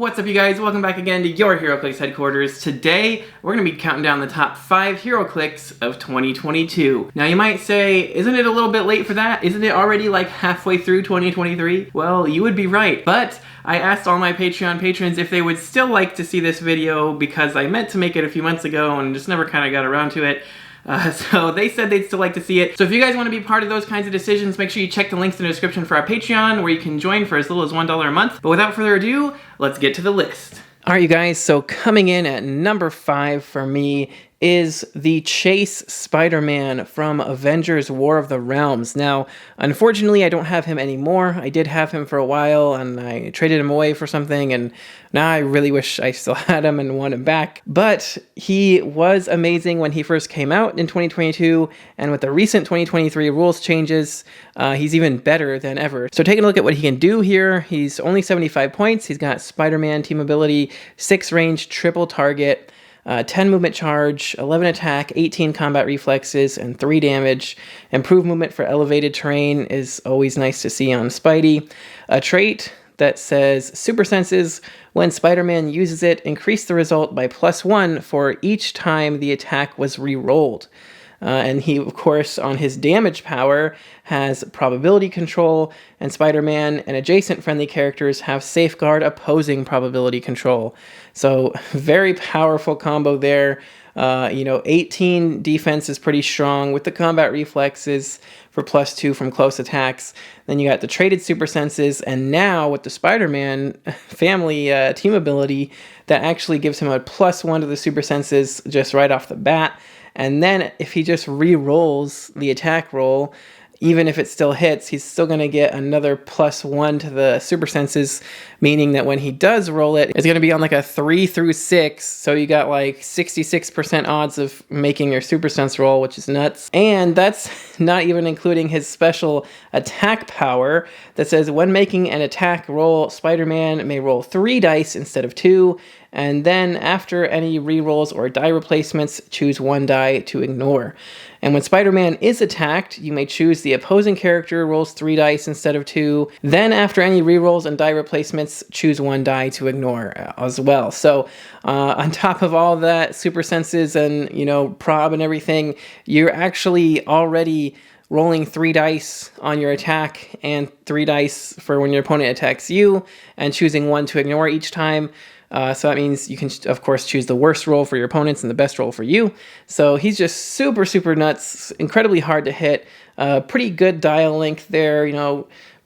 What's up, you guys? Welcome back again to your Heroclix headquarters. Today, we're going to be counting down the top 5 Heroclix of 2022. Now, you might say, isn't it a little bit late for that? Isn't it already like halfway through 2023? Well, you would be right, but I asked all my Patreon patrons if they would still like to see this video because I meant to make it a few months ago and just never kind of got around to it. So they said they'd still like to see it. So if you guys want to be part of those kinds of decisions, make sure you check the links in the description for our Patreon, where you can join for as little as $1 a month. But without further ado, let's get to the list. All right, you guys, so coming in at number 5 for me is the Chase Spider-Man from Avengers War of the Realms. Now, unfortunately, I don't have him anymore. I did have him for a while, and I traded him away for something, and now I really wish I still had him and want him back. But he was amazing when he first came out in 2022, and with the recent 2023 rules changes, he's even better than ever. So taking a look at what he can do here, he's only 75 points. He's got Spider-Man team ability, 6 range, triple target, 10 movement charge, 11 attack, 18 combat reflexes, and 3 damage. Improved movement for elevated terrain is always nice to see on Spidey. A trait that says Super Senses, when Spider-Man uses it, increase the result by +1 for each time the attack was re-rolled. And he, of course, on his damage power, has probability control, and Spider-Man and adjacent friendly characters have safeguard opposing probability control. So, very powerful combo there. 18 defense is pretty strong with the combat reflexes for +2 from close attacks. Then you got the traded super senses, and now with the Spider-Man family team ability, that actually gives him a +1 to the super senses just right off the bat. And then if he just re-rolls the attack roll, even if it still hits, he's still going to get another +1 to the super senses, meaning that when he does roll it, it's going to be on like a 3 through 6. So you got like 66% odds of making your super sense roll, which is nuts. And that's not even including his special attack power that says when making an attack roll, Spider-Man may roll 3 dice instead of 2. And then after any rerolls or die replacements, choose 1 die to ignore. And when Spider-Man is attacked, you may choose the opposing character rolls 3 dice instead of 2. Then after any rerolls and die replacements, choose 1 die to ignore as well. So on top of all that, super senses and, prob and everything, you're actually already rolling 3 dice on your attack and 3 dice for when your opponent attacks you, and choosing 1 to ignore each time. So that means you can, of course, choose the worst roll for your opponents and the best roll for you. So he's just super, super nuts, incredibly hard to hit, pretty good dial length there,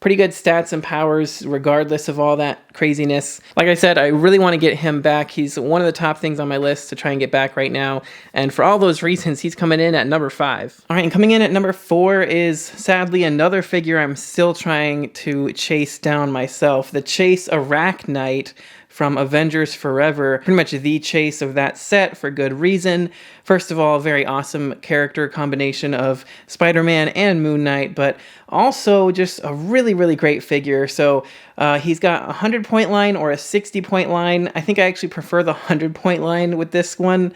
pretty good stats and powers regardless of all that craziness. Like I said, I really want to get him back. He's one of the top things on my list to try and get back right now. And for all those reasons, he's coming in at number 5. All right, and coming in at number 4 is sadly another figure I'm still trying to chase down myself. The Chase Arachnite from Avengers Forever, pretty much the chase of that set for good reason. First of all, a very awesome character combination of Spider-Man and Moon Knight, but also just a really, really great figure. So he's got a 100-point line or a 60-point line. I think I actually prefer the 100-point line with this one.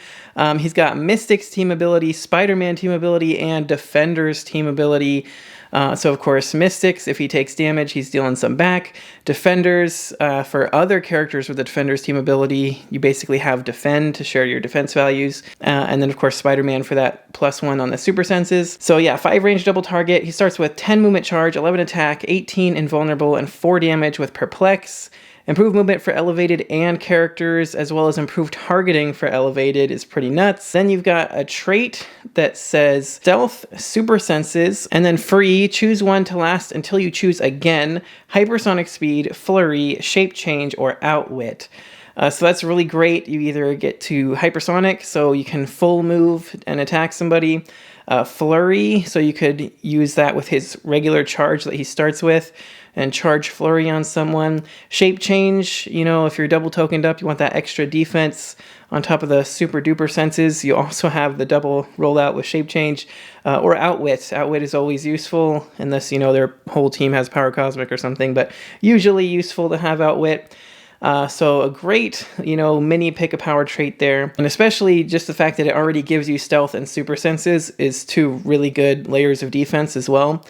He's got Mystics team ability, Spider-Man team ability, and Defenders team ability. So of course, Mystics, if he takes damage, he's dealing some back. Defenders, for other characters with the Defenders team ability, you basically have Defend to share your defense values. And then of course, Spider-Man for that +1 on the super senses. So yeah, 5 range double target. He starts with 10 movement charge, 11 attack, 18 invulnerable, and 4 damage with Perplex. Improved movement for elevated and characters, as well as improved targeting for elevated, is pretty nuts. Then you've got a trait that says Stealth, Super Senses, and then free, choose 1 to last until you choose again, Hypersonic Speed, Flurry, Shape Change, or Outwit. So that's really great. You either get to Hypersonic, so you can full move and attack somebody. Flurry, so you could use that with his regular charge that he starts with and charge Flurry on someone. Shape Change, if you're double tokened up, you want that extra defense on top of the super duper senses. You also have the double rollout with Shape Change, or Outwit. Outwit is always useful, unless, their whole team has Power Cosmic or something, but usually useful to have Outwit. So a great, mini pick a power trait there. And especially just the fact that it already gives you stealth and super senses is 2 really good layers of defense as well.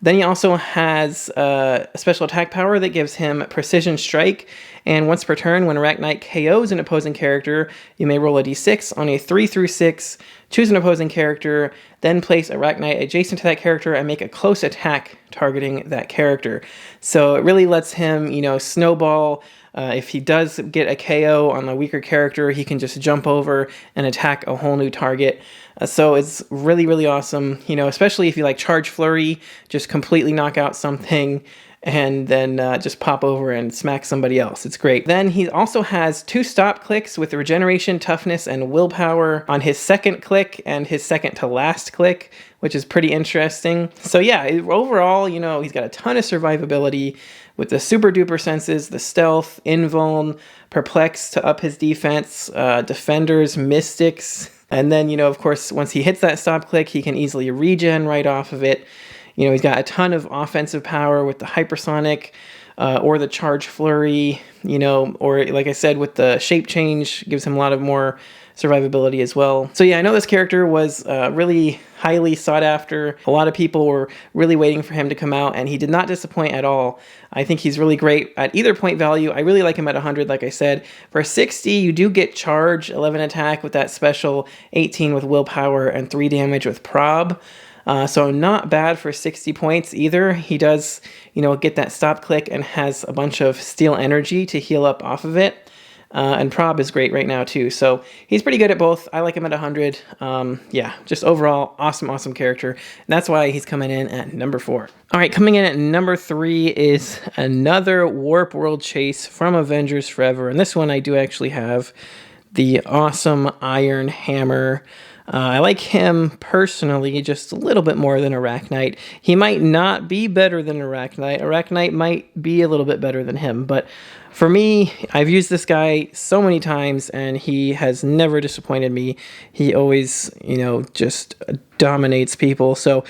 Then he also has a special attack power that gives him Precision Strike, And once per turn, when Arachnite KOs an opposing character, you may roll a d6 on a 3 through 6, choose an opposing character, then place Arachnite adjacent to that character and make a close attack targeting that character. So it really lets him, snowball. If he does get a KO on the weaker character, he can just jump over and attack a whole new target. So it's really, really awesome, especially if you like Charge Flurry, just completely knock out something and then just pop over and smack somebody else. It's great. Then he also has 2 stop clicks with regeneration, toughness, and willpower on his second click and his second to last click, which is pretty interesting. So yeah, overall, he's got a ton of survivability with the super duper senses, the stealth, invuln, perplex to up his defense, defenders, mystics. And then, of course, once he hits that stop click, he can easily regen right off of it. He's got a ton of offensive power with the hypersonic or the charge flurry, or like I said, with the shape change, gives him a lot of more survivability as well. So yeah, I know this character was really highly sought after. A lot of people were really waiting for him to come out, and he did not disappoint at all. I think he's really great at either point value. I really like him at 100, like I said. For 60, you do get charge, 11 attack with that special, 18 with willpower, and 3 damage with prob. So not bad for 60 points either. He does, get that stop click and has a bunch of steel energy to heal up off of it. And prob is great right now too. So he's pretty good at both. I like him at 100. Yeah, just overall awesome character. And that's why he's coming in at number 4. All right, coming in at number 3 is another Warp World Chase from Avengers Forever. And this one I do actually have the awesome Iron Hammer. I like him personally just a little bit more than Arachnite. He might not be better than Arachnite. Arachnite might be a little bit better than him, but for me, I've used this guy so many times and he has never disappointed me. He always, just dominates people. So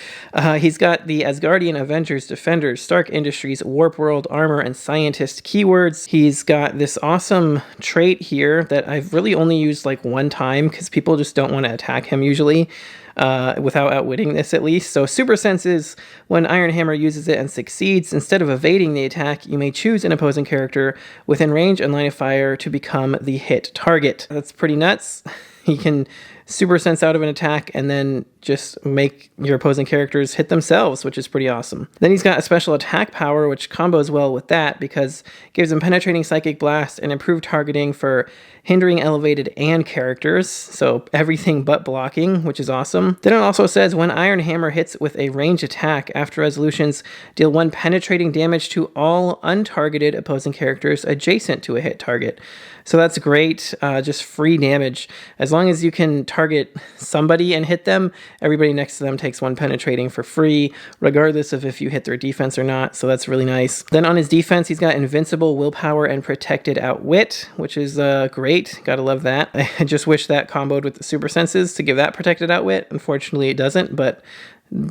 he's got the Asgardian Avengers, Defenders, Stark Industries, Warp World, Armor, and Scientist keywords. He's got this awesome trait here that I've really only used like one time because people just don't want to attack him usually. Without outwitting this at least. So super senses, when Iron Hammer uses it and succeeds, instead of evading the attack, you may choose an opposing character within range and line of fire to become the hit target. That's pretty nuts. He can super sense out of an attack and then just make your opposing characters hit themselves, which is pretty awesome. Then he's got a special attack power, which combos well with that because it gives him penetrating psychic blast and improved targeting for hindering, elevated, and characters. So everything but blocking, which is awesome. Then it also says when Iron Hammer hits with a ranged attack after resolutions, deal 1 penetrating damage to all untargeted opposing characters adjacent to a hit target. So that's great, just free damage. As long as you can target somebody and hit them, everybody next to them takes 1 penetrating for free, regardless of if you hit their defense or not, so that's really nice. Then on his defense, he's got Invincible, Willpower, and Protected Outwit, which is great. Gotta love that. I just wish that comboed with the Super Senses to give that Protected Outwit. Unfortunately, it doesn't, but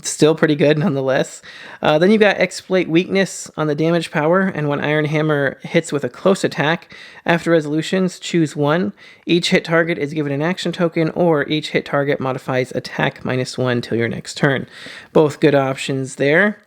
still pretty good nonetheless. Then you've got Exploit Weakness on the damage power, and when Iron Hammer hits with a close attack, after resolutions, choose 1. Each hit target is given an action token, or each hit target modifies attack -1 till your next turn. Both good options there.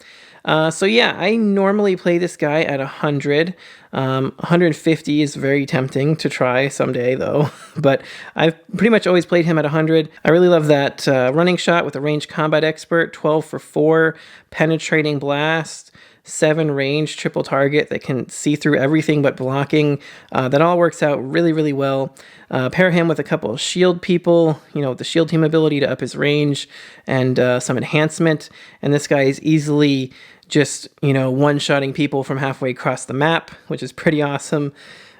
So yeah, I normally play this guy at 100. 150 is very tempting to try someday though, but I've pretty much always played him at 100. I really love that running shot with a ranged combat expert, 12 for 4, penetrating blast, 7 range, triple target that can see through everything but blocking. That all works out really, really well. Pair him with a couple of shield people, with the shield team ability to up his range and some enhancement. And this guy is easily just, one-shotting people from halfway across the map, which is pretty awesome.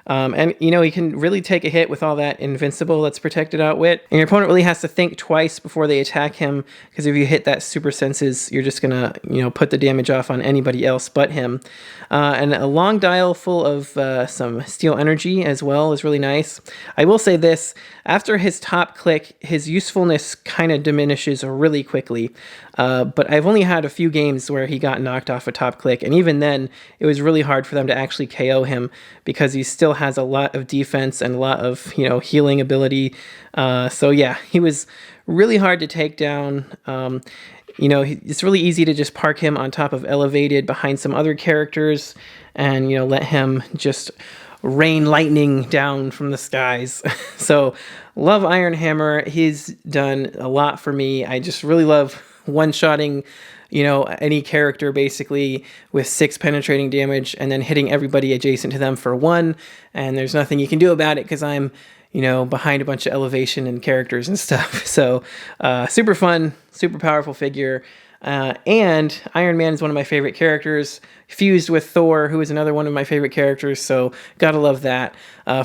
And, he can really take a hit with all that Invincible that's Protected Outwit. And your opponent really has to think twice before they attack him, because if you hit that Super Senses, you're just going to, put the damage off on anybody else but him. And a long dial full of some Steel Energy as well is really nice. I will say this, after his top click, his usefulness kind of diminishes really quickly. But I've only had a few games where he got knocked off a top click, and even then, it was really hard for them to actually KO him because he still has a lot of defense and a lot of, healing ability. So yeah, he was really hard to take down. It's really easy to just park him on top of Elevated behind some other characters and, let him just rain lightning down from the skies. So love Iron Hammer. He's done a lot for me. I just really love one-shotting, you know, any character basically with 6 penetrating damage and then hitting everybody adjacent to them for 1. And there's nothing you can do about it because I'm, you know, behind a bunch of elevation and characters and stuff. So super fun, super powerful figure. And Iron Man is one of my favorite characters, fused with Thor, who is another one of my favorite characters, so gotta love that.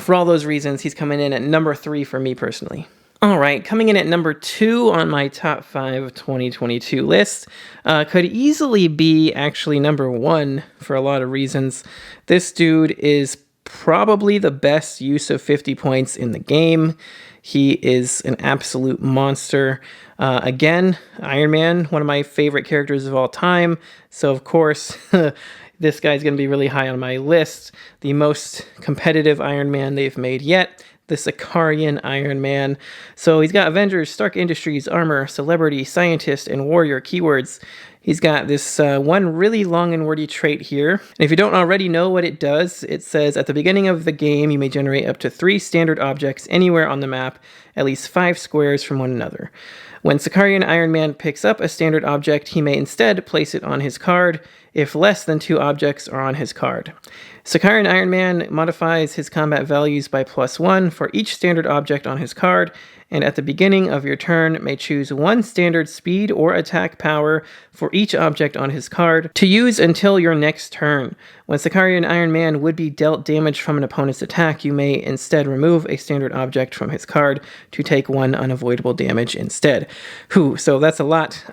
For all those reasons, he's coming in at number 3 for me personally. All right, coming in at number 2 on my top 5 of 2022 list, could easily be actually number 1 for a lot of reasons. This dude is probably the best use of 50 points in the game. He is an absolute monster. Again, Iron Man, one of my favorite characters of all time. So, of course, this guy's going to be really high on my list. The most competitive Iron Man they've made yet. The Sicarian Iron Man. So he's got Avengers, Stark Industries, Armor, Celebrity, Scientist, and Warrior keywords. He's got this one really long and wordy trait here. And if you don't already know what it does, it says at the beginning of the game, you may generate up to 3 standard objects anywhere on the map, at least 5 squares from one another. When Sicarian Iron Man picks up a standard object, he may instead place it on his card if less than 2 objects are on his card. Sicarian Iron Man modifies his combat values by +1 for each standard object on his card, and at the beginning of your turn may choose 1 standard speed or attack power for each object on his card to use until your next turn. When Sicarian Iron Man would be dealt damage from an opponent's attack, you may instead remove a standard object from his card to take 1 unavoidable damage instead. So that's a lot.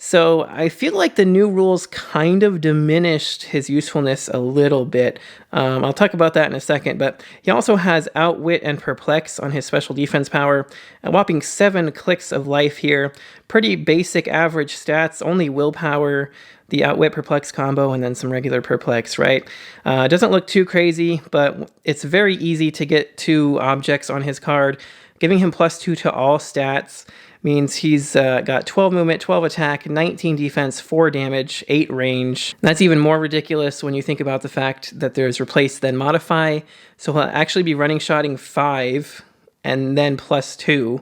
So I feel like the new rules kind of diminished his usefulness a little bit. I'll talk about that in a second, but he also has Outwit and Perplex on his special defense power. A whopping 7 clicks of life here. Pretty basic average stats, only willpower, the Outwit Perplex combo, and then some regular Perplex, right? Doesn't look too crazy, but it's very easy to get 2 objects on his card. Giving him +2 to all stats means he's got 12 movement, 12 attack, 19 defense, 4 damage, 8 range. That's even more ridiculous when you think about the fact that there's replace then modify. So he'll actually be running shotting 5 and then +2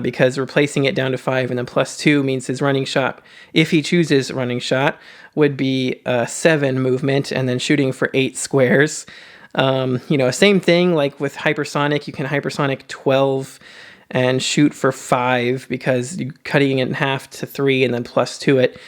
because replacing it down to 5 and then +2 means his running shot, if he chooses running shot, would be 7 movement and then shooting for 8 squares. Same thing like with hypersonic. You can hypersonic 12 and shoot for 5 because you're cutting it in half to 3 and then +2 it.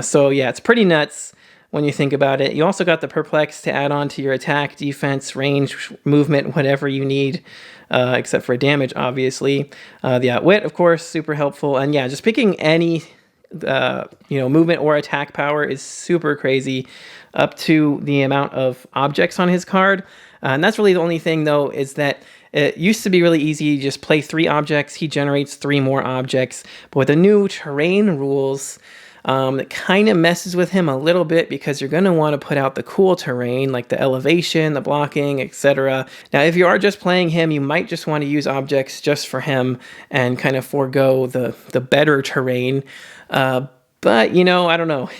So yeah, it's pretty nuts when you think about it. You also got the Perplex to add on to your attack, defense, range, movement, whatever you need, except for damage, obviously. The Outwit, of course, super helpful. And yeah, just picking any movement or attack power is super crazy, up to the amount of objects on his card. And that's really the only thing, though, is that it used to be really easy. You just play 3 objects, he generates 3 more objects. But with the new terrain rules, it kind of messes with him a little bit because you're going to want to put out the cool terrain, like the elevation, the blocking, etc. Now, if you are just playing him, you might just want to use objects just for him and kind of forego the better terrain. But, I don't know.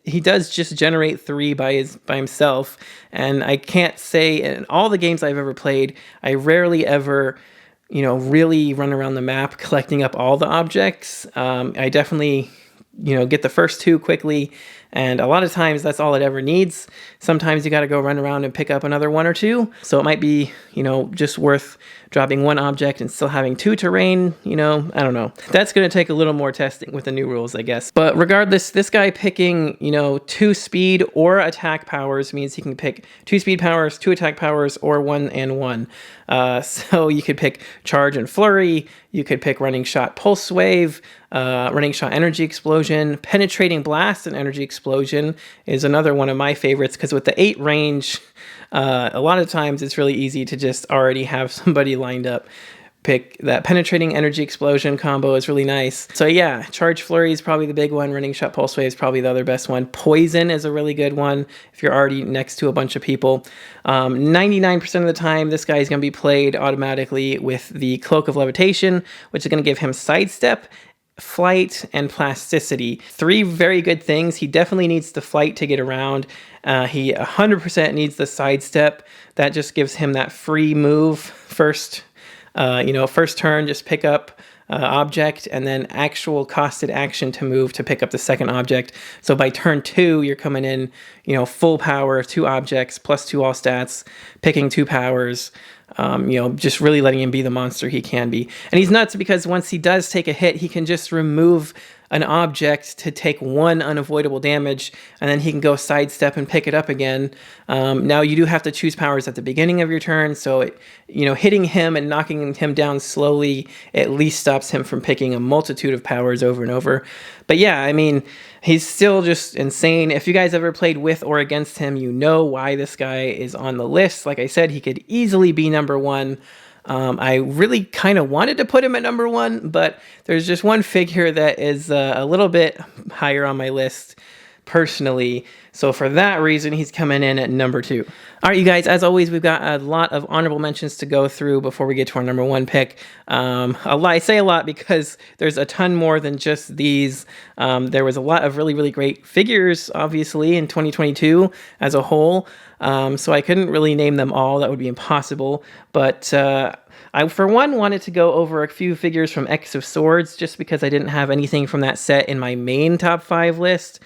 He does just generate 3 by himself. And I can't say in all the games I've ever played, I rarely ever, really run around the map collecting up all the objects. I definitely, get the first 2 quickly. And a lot of times that's all it ever needs. Sometimes you got to go run around and pick up another 1 or 2. So it might be, just worth dropping 1 object and still having 2 terrain, I don't know. That's going to take a little more testing with the new rules, I guess. But regardless, this guy picking, 2 speed or attack powers means he can pick 2 speed powers, 2 attack powers, or 1 and 1. So you could pick Charge and Flurry, you could pick Running Shot Pulse Wave, Running Shot Energy Explosion, Penetrating Blast and Energy Explosion is another one of my favorites because with the 8 range, a lot of times it's really easy to just already have somebody lined up. Pick that Penetrating Energy Explosion combo is really nice. So yeah, Charge Flurry is probably the big one. Running Shot Pulse Wave is probably the other best one. Poison is a really good one if you're already next to a bunch of people. 99% of the time, this guy is going to be played automatically with the Cloak of Levitation, which is going to give him Sidestep flight, and plasticity. 3 very good things. He definitely needs the flight to get around. He 100% needs the sidestep. That just gives him that free move first. First turn, just pick up object, and then actual costed action to move to pick up the second object. So by turn 2, you're coming in, full power of 2 objects plus 2 all stats, picking 2 powers. Just really letting him be the monster he can be. And he's nuts because once he does take a hit, he can just remove an object to take 1 unavoidable damage, and then he can go sidestep and pick it up again. Now you do have to choose powers at the beginning of your turn, so hitting him and knocking him down slowly at least stops him from picking a multitude of powers over and over. But yeah, I mean, he's still just insane. If you guys ever played with or against him, you know why this guy is on the list. Like I said, he could easily be number 1. I really kind of wanted to put him at number 1, but there's just one figure that is a little bit higher on my list personally. So for that reason, he's coming in at number 2. All right, you guys, as always, we've got a lot of honorable mentions to go through before we get to our number 1 pick. I say a lot because there's a ton more than just these. There was a lot of really, really great figures, obviously, in 2022 as a whole. So I couldn't really name them all. That would be impossible. But I, for one, wanted to go over a few figures from X of Swords just because I didn't have anything from that set in my main top 5 list.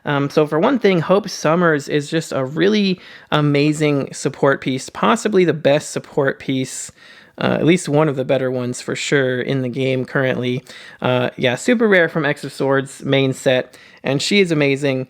So for one thing, Hope Summers is just a really amazing support piece, possibly the best support piece, at least one of the better ones for sure in the game currently. Super rare from X of Swords main set, and she is amazing.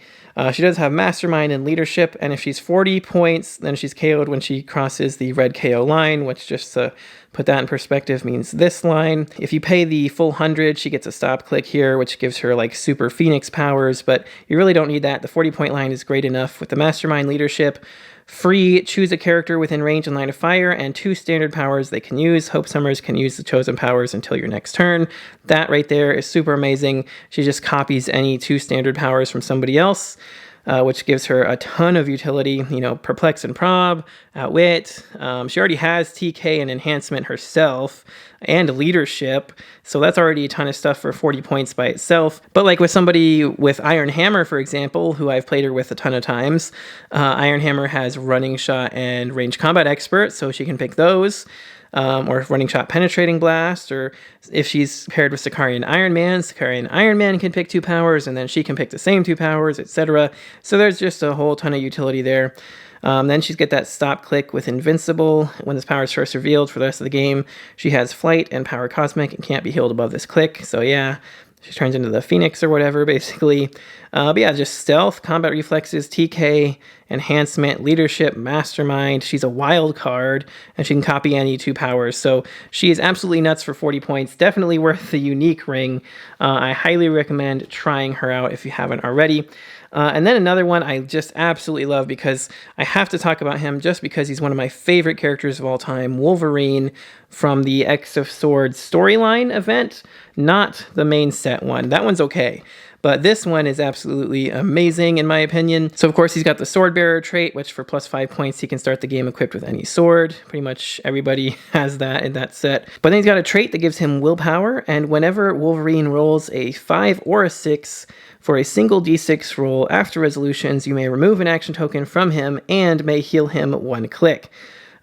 She does have Mastermind and Leadership, and if she's 40 points, then she's KO'd when she crosses the red KO line, which just to put that in perspective means this line. If you pay the full 100, she gets a stop click here, which gives her like super Phoenix powers, but you really don't need that. The 40-point line is great enough. With the Mastermind Leadership, free, choose a character within range and line of fire, and 2 standard powers they can use. Hope Summers can use the chosen powers until your next turn. That right there is super amazing. She just copies any 2 standard powers from somebody else, which gives her a ton of utility. Perplex and Prob, Outwit. She already has TK and Enhancement herself, and Leadership, so that's already a ton of stuff for 40 points by itself. But like with somebody with Iron Hammer, for example, who I've played her with a ton of times, Iron Hammer has Running Shot and Range Combat Expert, so she can pick those. Or Running Shot Penetrating Blast, or if she's paired with Sicarian Iron Man can pick 2 powers, and then she can pick the same 2 powers, etc. So there's just a whole ton of utility there. Then she's got that stop click with Invincible. When this power is first revealed for the rest of the game, she has Flight and Power Cosmic and can't be healed above this click. So yeah, she turns into the Phoenix or whatever, basically. But yeah, just Stealth, Combat Reflexes, TK, Enhancement, Leadership, Mastermind. She's a wild card, and she can copy any 2 powers. So she is absolutely nuts for 40 points. Definitely worth the unique ring. I highly recommend trying her out if you haven't already. And then another one I just absolutely love because I have to talk about him just because he's one of my favorite characters of all time, Wolverine from the X of Swords storyline event, not the main set one. That one's okay. But this one is absolutely amazing in my opinion. So of course he's got the Sword Bearer trait, which for plus 5 points he can start the game equipped with any sword. Pretty much everybody has that in that set. But then he's got a trait that gives him willpower, and whenever Wolverine rolls a 5 or a 6 for a single d6 roll after resolutions, you may remove an action token from him and may heal him 1 click.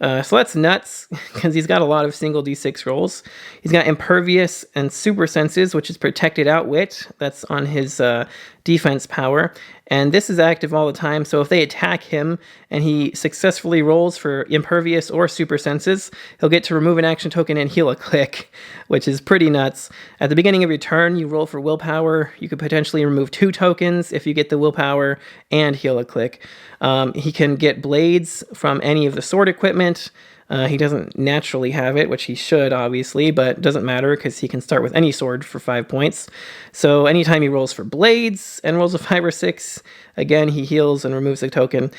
So that's nuts, because he's got a lot of single d6 rolls. He's got Impervious and Super Senses, which is Protected Outwit. That's on his defense power. And this is active all the time, so if they attack him and he successfully rolls for Impervious or Super Senses, he'll get to remove an action token and heal a click, which is pretty nuts. At the beginning of your turn, you roll for Willpower. You could potentially remove 2 tokens if you get the Willpower and heal a click. He can get Blades from any of the sword equipment. He doesn't naturally have it, which he should, obviously, but it doesn't matter because he can start with any sword for 5 points. So anytime he rolls for Blades and rolls a 5 or 6, again, he heals and removes a token.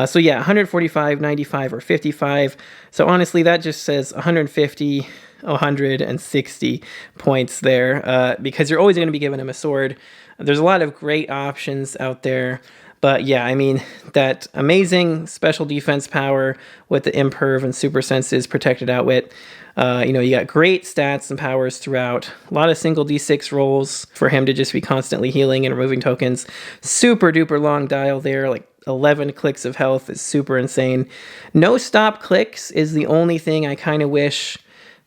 So yeah, 145, 95, or 55. So honestly, that just says 150, 160 points there, because you're always going to be giving him a sword. There's a lot of great options out there, But yeah, I mean, that amazing special defense power with the imperv and super senses protected outwit. You know, you got great stats and powers throughout. A lot of single D6 rolls for him to just be constantly healing and removing tokens. Super duper long dial there, like 11 clicks of health is super insane. No stop clicks is the only thing I kind of wish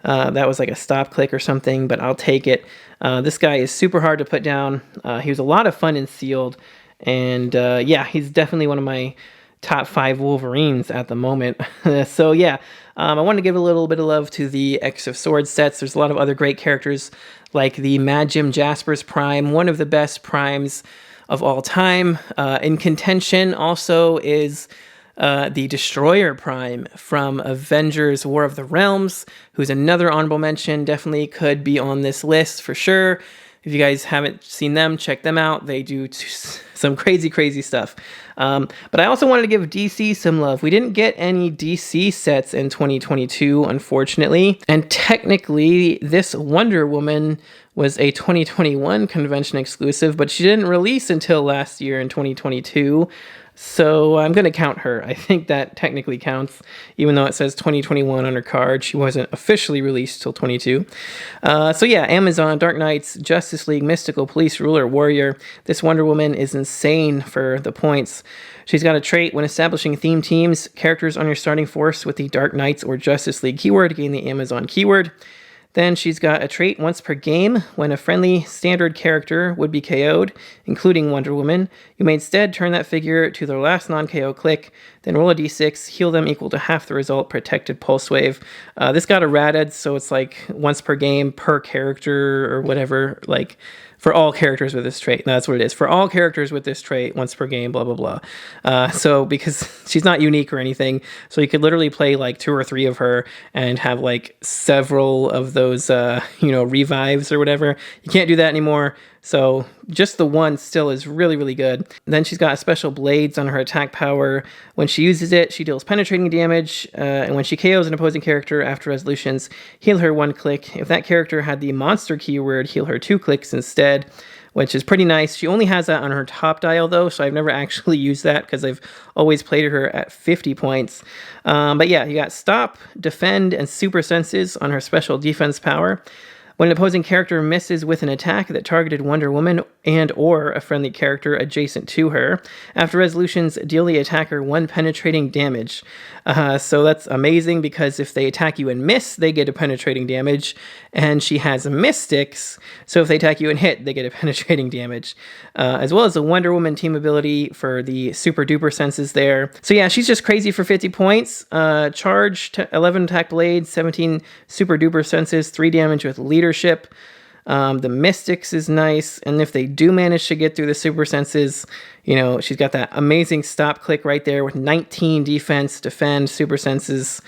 that was like a stop click or something, but I'll take it. This guy is super hard to put down. He was a lot of fun in sealed, and yeah, he's definitely one of my top 5 Wolverines at the moment. So yeah, I want to give a little bit of love to the X of Swords sets. There's a lot of other great characters like the Mad Jim Jasper's Prime, one of the best primes of all time. In contention also is the Destroyer Prime from Avengers War of the Realms, who's another honorable mention. Definitely could be on this list for sure. If you guys haven't seen them, check them out. They do some crazy stuff. But I also wanted to give DC some love. We didn't get any DC sets in 2022, unfortunately. And technically, this Wonder Woman was a 2021 convention exclusive, but she didn't release until last year in 2022. So I'm going to count her. I think that technically counts, even though it says 2021 on her card. She wasn't officially released till 22. So yeah, Amazon, Dark Knights, Justice League, Mystical, Police, Ruler, Warrior. This Wonder Woman is insane for the points. She's got a trait: when establishing theme teams, characters on your starting force with the Dark Knights or Justice League keyword gain the Amazon keyword. Then she's got a trait: once per game, when a friendly standard character would be KO'd, including Wonder Woman, you may instead turn that figure to their last non-KO click, then roll a d6, heal them equal to half the result, protected pulse wave. This got errated, so it's like once per game per character or whatever, like for all characters with this trait. That's what it is. For all characters with this trait, once per game, blah, blah, blah. So because she's not unique or anything, so you could literally play like 2 or 3 of her and have like several of those, revives or whatever. You can't do that anymore. So just the one still is really good. Then she's got special blades on her attack power. When she uses it, she deals penetrating damage, and when she KOs an opposing character after resolutions, heal her 1 click. If that character had the monster keyword, heal her 2 clicks instead, which is pretty nice. She only has that on her top dial though, so I've never actually used that because I've always played her at 50 points. But yeah, you got stop, defend, and super senses on her special defense power. When an opposing character misses with an attack that targeted Wonder Woman and or a friendly character adjacent to her, after resolutions, deal the attacker 1 penetrating damage. So that's amazing because if they attack you and miss, they get a penetrating damage, and she has mystics, so if they attack you and hit, they get a penetrating damage, as well as a Wonder Woman team ability for the super duper senses there. So yeah, she's just crazy for 50 points. Charge, 11 attack blades, 17 super duper senses, 3 damage with leadership. The mystics is nice, and if they do manage to get through the super senses, she's got that amazing stop click right there with 19 defense, defend, super senses.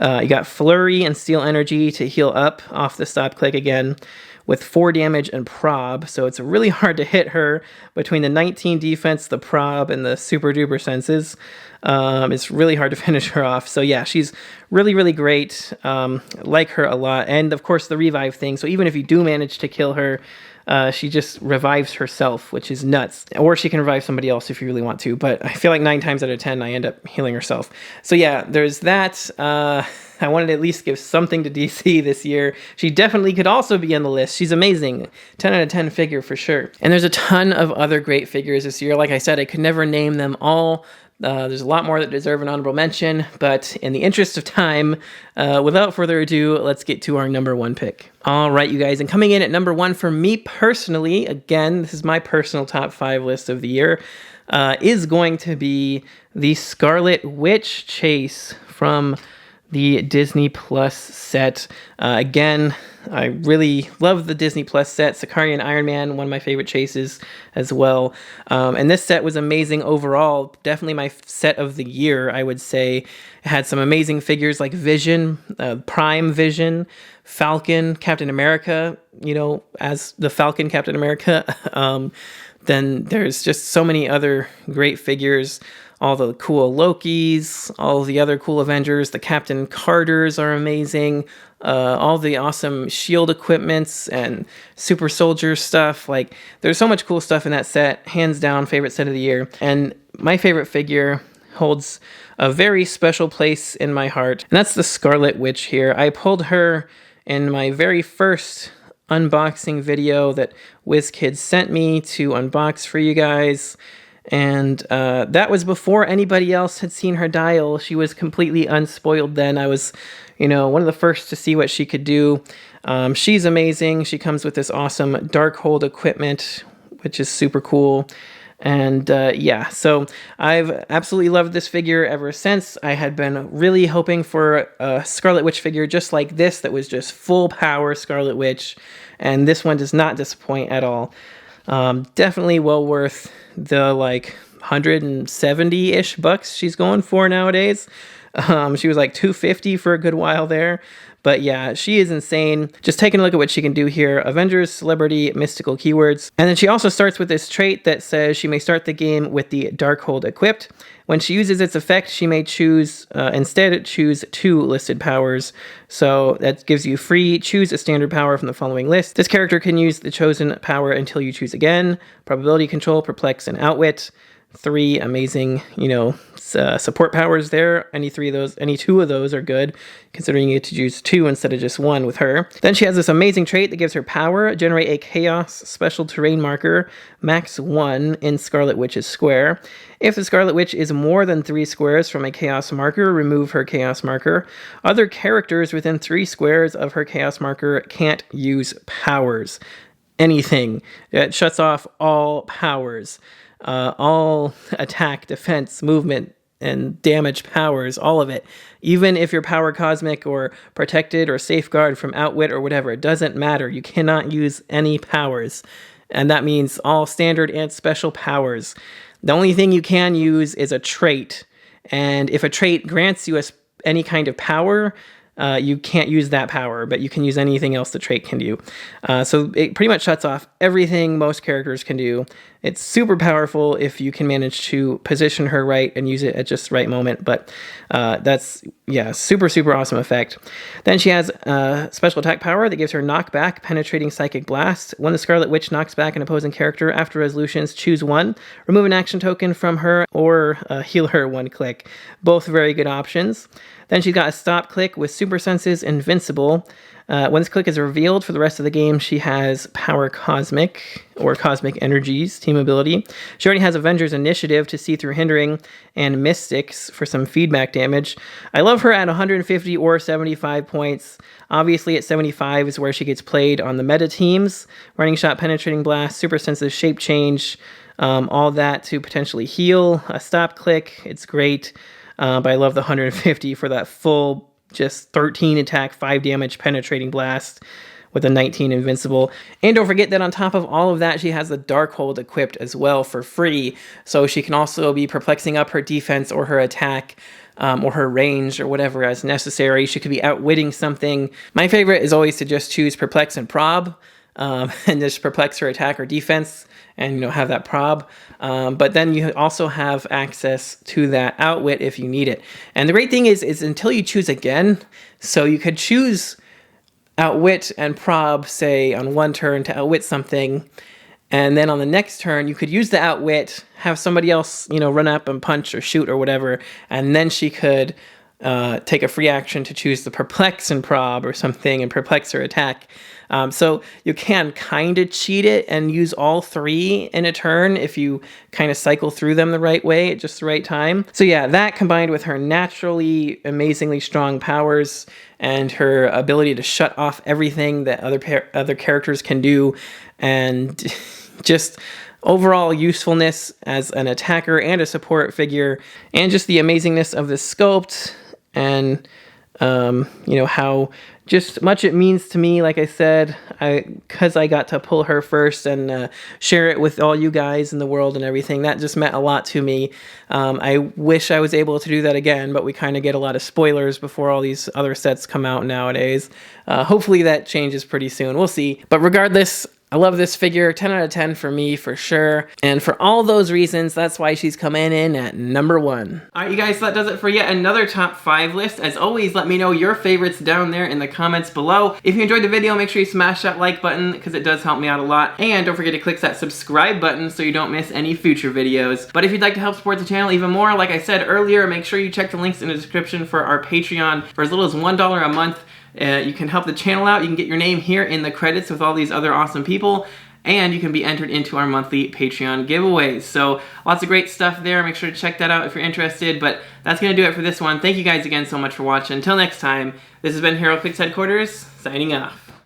You got flurry and steel energy to heal up off the stop click again with 4 damage and prob, so it's really hard to hit her between the 19 defense, the prob, and the super duper senses. It's really hard to finish her off. So yeah, she's really great. Like her a lot. And of course the revive thing. So even if you do manage to kill her, she just revives herself, which is nuts. Or she can revive somebody else if you really want to. But I feel like 9 times out of 10, I end up healing herself. So yeah, there's that. I wanted to at least give something to DC this year. She definitely could also be on the list. She's amazing. 10 out of 10 figure for sure. And there's a ton of other great figures this year. Like I said, I could never name them all. There's a lot more that deserve an honorable mention, but in the interest of time, without further ado, let's get to our number 1 pick. All right, you guys, and coming in at number 1 for me personally, again, this is my personal top 5 list of the year, is going to be the Scarlet Witch chase from the Disney Plus set. Again, I really love the Disney Plus set. Sicarian Iron Man, one of my favorite chases as well. And this set was amazing overall. Definitely my set of the year, I would say. It had some amazing figures like Vision, Prime Vision, Falcon, Captain America, as the Falcon Captain America. Then there's just so many other great figures. All the cool Lokis, all the other cool Avengers, the Captain Carters are amazing. all the awesome shield equipments and super soldier stuff. Like, there's so much cool stuff in that set. Hands down, favorite set of the year. And my favorite figure holds a very special place in my heart, and that's the Scarlet Witch here. I pulled her in my very first unboxing video that WizKids sent me to unbox for you guys. And that was before anybody else had seen her dial. She was completely unspoiled then. I was, one of the first to see what she could do. She's amazing. She comes with this awesome Darkhold equipment, which is super cool. And yeah, so I've absolutely loved this figure ever since. I had been really hoping for a Scarlet Witch figure just like this that was just full power Scarlet Witch. And this one does not disappoint at all. Definitely well worth the like 170-ish bucks she's going for nowadays. She was like $250 for a good while there. But yeah, she is insane. Just taking a look at what she can do here. Avengers, celebrity, mystical keywords. And then she also starts with this trait that says she may start the game with the Darkhold equipped. When she uses its effect, she may instead choose 2 listed powers. So that gives you free choose a standard power from the following list. This character can use the chosen power until you choose again. Probability control, perplex, and outwit. 3 amazing, support powers there. Any 2 of those are good, considering you get to choose 2 instead of just 1 with her. Then she has this amazing trait that gives her power, generate a chaos special terrain marker, max 1 in Scarlet Witch's square. If the Scarlet Witch is more than 3 squares from a chaos marker, remove her chaos marker. Other characters within 3 squares of her chaos marker can't use powers. Anything. It shuts off all powers. All attack, defense, movement, and damage powers, all of it. Even if you're power cosmic or protected or safeguard from outwit or whatever, it doesn't matter. You cannot use any powers. And that means all standard and special powers. The only thing you can use is a trait. And if a trait grants you any kind of power, you can't use that power, but you can use anything else the trait can do. So it pretty much shuts off everything most characters can do. It's super powerful if you can manage to position her right and use it at just the right moment. But that's, super, super awesome effect. Then she has special attack power that gives her knockback, penetrating psychic blast. When the Scarlet Witch knocks back an opposing character after resolutions, choose 1. Remove an action token from her or heal her 1 click. Both very good options. Then she's got a stop click with super senses invincible. When this click is revealed for the rest of the game, she has power cosmic or cosmic energies, team ability. She already has Avengers initiative to see through hindering and mystics for some feedback damage. I love her at 150 or 75 points. Obviously at 75 is where she gets played on the meta teams. Running shot, penetrating blast, super sensitive shape change, all that to potentially heal. A stop click, it's great. But I love the 150 for that full, just 13 attack, 5 damage penetrating blast with a 19 invincible. And don't forget that on top of all of that, she has the Darkhold equipped as well for free. So she can also be perplexing up her defense or her attack or her range or whatever as necessary. She could be outwitting something. My favorite is always to just choose perplex and prob and just perplex her attack or defense and have that prob. But then you also have access to that outwit if you need it. And the great thing is until you choose again, so you could choose outwit and prob, say, on one turn to outwit something, and then on the next turn, you could use the outwit, have somebody else, run up and punch or shoot or whatever, and then she could take a free action to choose the perplex and prob or something and perplex her attack. So you can kind of cheat it and use all 3 in a turn if you kind of cycle through them the right way at just the right time. So yeah, that combined with her naturally amazingly strong powers and her ability to shut off everything that other characters can do, and just overall usefulness as an attacker and a support figure, and just the amazingness of the sculpt, and how just much it means to me. Like I said, because I got to pull her first and share it with all you guys in the world and everything, that just meant a lot to me. I wish I was able to do that again, but we kind of get a lot of spoilers before all these other sets come out nowadays. Hopefully that changes pretty soon. We'll see. But regardless, I love this figure, 10 out of 10 for me for sure. And for all those reasons, that's why she's coming in at number 1. All right, you guys, so that does it for yet another top 5 list. As always, let me know your favorites down there in the comments below. If you enjoyed the video, make sure you smash that like button because it does help me out a lot. And don't forget to click that subscribe button so you don't miss any future videos. But if you'd like to help support the channel even more, like I said earlier, make sure you check the links in the description for our Patreon. For as little as $1 a month, you can help the channel out. You can get your name here in the credits with all these other awesome people, and you can be entered into our monthly Patreon giveaways. So lots of great stuff there. Make sure to check that out if you're interested. But that's going to do it for this one. Thank you guys again so much for watching. Until next time, this has been Heroclix Headquarters, signing off.